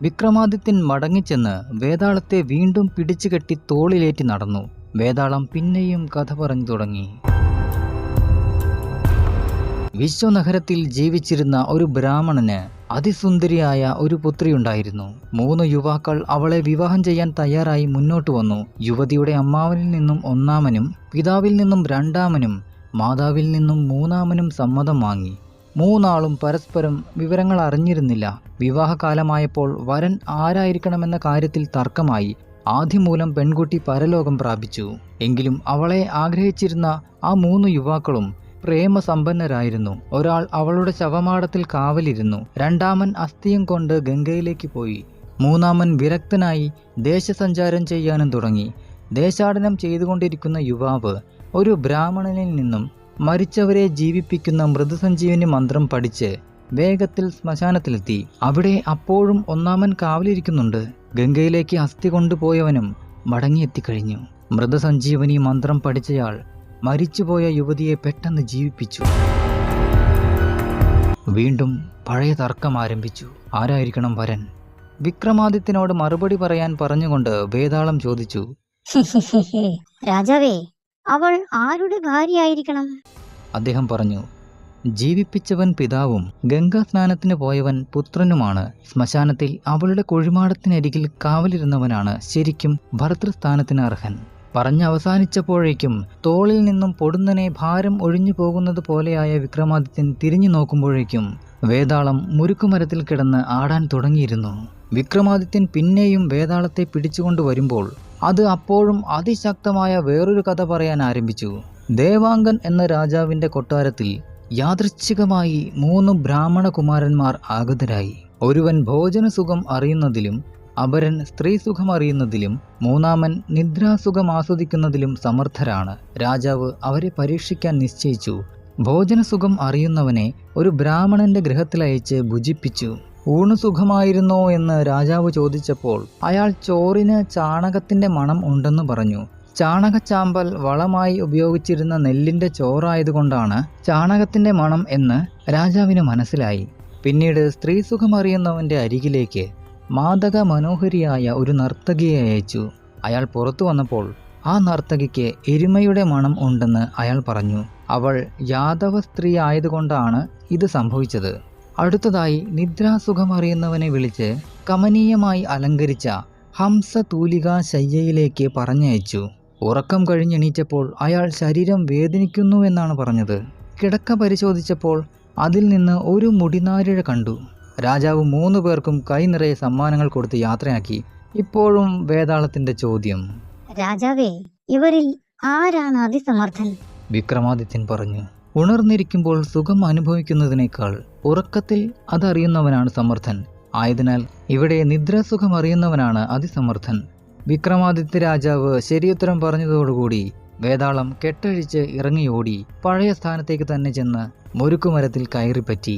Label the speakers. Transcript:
Speaker 1: വിക്രമാദിത്യൻ മടങ്ങിച്ചെന്ന് വേതാളത്തെ വീണ്ടും പിടിച്ചുകെട്ടി തോളിലേറ്റി നടന്നു. വേതാളം പിന്നെയും കഥ പറഞ്ഞു തുടങ്ങി. വിശ്വനഗരത്തിൽ ജീവിച്ചിരുന്ന ഒരു ബ്രാഹ്മണന് അതിസുന്ദരിയായ ഒരു പുത്രിയുണ്ടായിരുന്നു. 3 യുവാക്കൾ അവളെ വിവാഹം ചെയ്യാൻ തയ്യാറായി മുന്നോട്ട് വന്നു. യുവതിയുടെ അമ്മാവനിൽ നിന്നും 1-ാമനും, പിതാവിൽ നിന്നും 2-ാമനും, മാതാവിൽ നിന്നും 3-ാമനും സമ്മതം വാങ്ങി. 3 ആളും പരസ്പരം വിവരങ്ങൾ അറിഞ്ഞിരുന്നില്ല. വിവാഹകാലമായപ്പോൾ വരൻ ആരായിരിക്കണമെന്ന കാര്യത്തിൽ തർക്കമായി. ആദ്യമൂലം പെൺകുട്ടി പരലോകം പ്രാപിച്ചു. എങ്കിലും അവളെ ആഗ്രഹിച്ചിരുന്ന ആ 3 യുവാക്കളും പ്രേമസമ്പന്നരായിരുന്നു. ഒരാൾ അവളുടെ ശവമാടത്തിൽ കാവലിരുന്നു. 2-ാമൻ അസ്ഥിയും കൊണ്ട് ഗംഗയിലേക്ക് പോയി. 3-ാമൻ വിരക്തനായി ദേശസഞ്ചാരം ചെയ്യാനും തുടങ്ങി. ദേശാടനം ചെയ്തുകൊണ്ടിരിക്കുന്ന യുവാവ് ഒരു ബ്രാഹ്മണനിൽ നിന്നും മരിച്ചവരെ ജീവിപ്പിക്കുന്ന മൃതസഞ്ജീവനി മന്ത്രം പഠിച്ച് വേഗത്തിൽ ശ്മശാനത്തിലെത്തി. അവിടെ അപ്പോഴും 1-ാമൻ കാവലിരിക്കുന്നുണ്ട്. ഗംഗയിലേക്ക് അസ്ഥി കൊണ്ടുപോയവനും മടങ്ങിയെത്തിക്കഴിഞ്ഞു. മൃതസഞ്ജീവനി മന്ത്രം പഠിച്ചയാൾ മരിച്ചുപോയ യുവതിയെ പെട്ടെന്ന് ജീവിപ്പിച്ചു. വീണ്ടും പഴയ തർക്കം ആരംഭിച്ചു. ആരായിരിക്കണം വരൻ? വിക്രമാദിത്യനോട് മറുപടി പറയാൻ പറഞ്ഞുകൊണ്ട് വേതാളം ചോദിച്ചു.
Speaker 2: രാജാവേ, അവൾ ആരുടെ ഭാര്യയായിരിക്കണം?
Speaker 1: അദ്ദേഹം പറഞ്ഞു, ജീവിപ്പിച്ചവൻ പിതാവും ഗംഗാ സ്നാനത്തിന് പോയവൻ പുത്രനുമാണ്. ശ്മശാനത്തിൽ അവളുടെ കുഴിമാടത്തിനരികിൽ കാവലിരുന്നവനാണ് ശരിക്കും ഭർതൃസ്ഥാനത്തിന് അർഹൻ. പറഞ്ഞവസാനിച്ചപ്പോഴേക്കും തോളിൽ നിന്നും പൊടുന്നനെ ഭാരം ഒഴിഞ്ഞു പോകുന്നത് പോലെയായ വിക്രമാദിത്യൻ തിരിഞ്ഞു നോക്കുമ്പോഴേക്കും വേതാളം മുരുക്കുമരത്തിൽ കിടന്ന് ആടാൻ തുടങ്ങിയിരുന്നു. വിക്രമാദിത്യൻ പിന്നെയും വേതാളത്തെ പിടിച്ചുകൊണ്ട് വരുമ്പോൾ അത് അപ്പോഴും അതിശക്തമായ വേറൊരു കഥ പറയാൻ ആരംഭിച്ചു. ദേവാംഗൻ എന്ന രാജാവിന്റെ കൊട്ടാരത്തിൽ യാദൃച്ഛികമായി 3 ബ്രാഹ്മണ കുമാരന്മാർ ആഗതരായി. ഒരുവൻ ഭോജനസുഖം അറിയുന്നതിലും, അപരൻ സ്ത്രീസുഖം അറിയുന്നതിലും, 3-ാമൻ നിദ്രാസുഖം ആസ്വദിക്കുന്നതിലും സമർത്ഥരാണ്. രാജാവ് അവരെ പരീക്ഷിക്കാൻ നിശ്ചയിച്ചു. ഭോജനസുഖം അറിയുന്നവനെ ഒരു ബ്രാഹ്മണന്റെ ഗൃഹത്തിലയച്ച് ഭുജിപ്പിച്ചു. ഊണുസുഖമായിരുന്നോ എന്ന് രാജാവ് ചോദിച്ചപ്പോൾ അയാൾ ചോറിന് ചാണകത്തിന്റെ മണം ഉണ്ടെന്ന് പറഞ്ഞു. ചാണകച്ചാമ്പൽ വളമായി ഉപയോഗിച്ചിരുന്ന നെല്ലിന്റെ ചോറായതുകൊണ്ടാണ് ചാണകത്തിന്റെ മണം എന്ന് രാജാവിന് മനസ്സിലായി. പിന്നീട് സ്ത്രീസുഖം അറിയുന്നവന്റെ അരികിലേക്ക് മാദക മനോഹരിയായ ഒരു നർത്തകിയെ അയച്ചു. അയാൾ പുറത്തു വന്നപ്പോൾ ആ നർത്തകിക്ക് എരുമയുടെ മണം ഉണ്ടെന്ന് അയാൾ പറഞ്ഞു. അവൾ യാദവ സ്ത്രീ ആയതുകൊണ്ടാണ് ഇത് സംഭവിച്ചത്. അടുത്തതായി നിദ്രാസുഖം അറിയുന്നവനെ വിളിച്ച് കമനീയമായി അലങ്കരിച്ച ഹംസതൂലികാ ശയ്യയിലേക്ക് പറഞ്ഞയച്ചു. ഉറക്കം കഴിഞ്ഞെണീറ്റപ്പോൾ അയാൾ ശരീരം വേദനിക്കുന്നുവെന്നാണ് പറഞ്ഞത്. കിടക്ക പരിശോധിച്ചപ്പോൾ അതിൽ നിന്ന് ഒരു മുടിനാരിഴ കണ്ടു. രാജാവ് 3 പേർക്കും കൈ നിറയെ സമ്മാനങ്ങൾ കൊടുത്ത് യാത്രയാക്കി. ഇപ്പോഴും വേതാളത്തിന്റെ ചോദ്യം,
Speaker 2: രാജാവേ, ഇവരിൽ ആരാണ് അതിസമർത്ഥൻ?
Speaker 1: വിക്രമാദിത്യൻ പറഞ്ഞു, ഉണർന്നിരിക്കുമ്പോൾ സുഖം അനുഭവിക്കുന്നതിനേക്കാൾ ഉറക്കത്തിൽ അതറിയുന്നവനാണ് സമർത്ഥൻ. ആയതിനാൽ ഇവിടെ നിദ്രാസുഖം അറിയുന്നവനാണ് അതിസമർത്ഥൻ. വിക്രമാദിത്യ രാജാവ് ശരിയുത്തരം പറഞ്ഞതോടുകൂടി വേതാളം കെട്ടഴിച്ച് ഇറങ്ങിയോടി പഴയ സ്ഥാനത്തേക്ക് തന്നെ ചെന്ന് മുരുക്കുമരത്തിൽ കയറിപ്പറ്റി.